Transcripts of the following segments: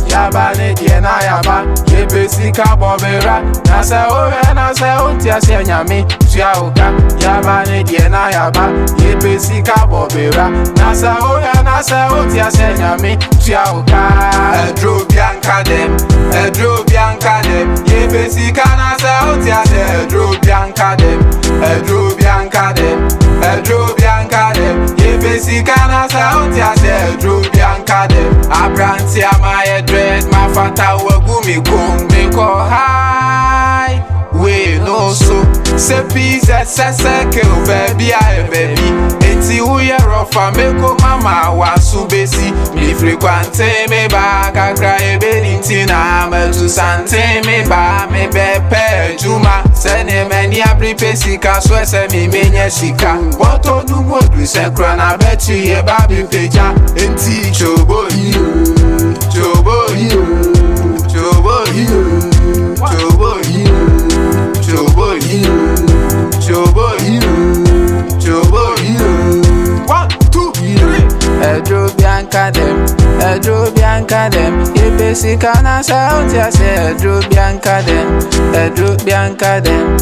yaba ne die na yaba yebe sika bobera na se ohe na se untia se nyame tua oka yaba ne die na yaba yebe sika bobera na se ohe na se untia se nyame tua oka edro bianca dem yebe sika na se untia se edro bianca dem yebe sika na se untia se edro bianca dem abranti amaye dread ma fata wagu mi go high we no so se pizza se kill baby I baby enti uye rofa meko mama wasu besi mi frequente me ba kakra ebe nintina me tu sante me ba me bepe juma se ne meni abri pesika so se mi menye shika woto nu modu se kra na beti ye ba bi peja enti chobo Bianca dem, yebe sika na sound ya se Edro Bianca dem,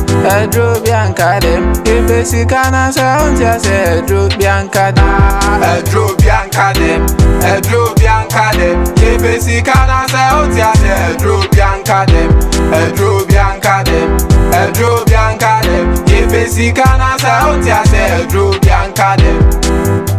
yebe sika na sound ya se Edro Bianca dem, yebe sika na sound ya se Edro Bianca dem, yebe sika na sound ya se Edro Bianca dem.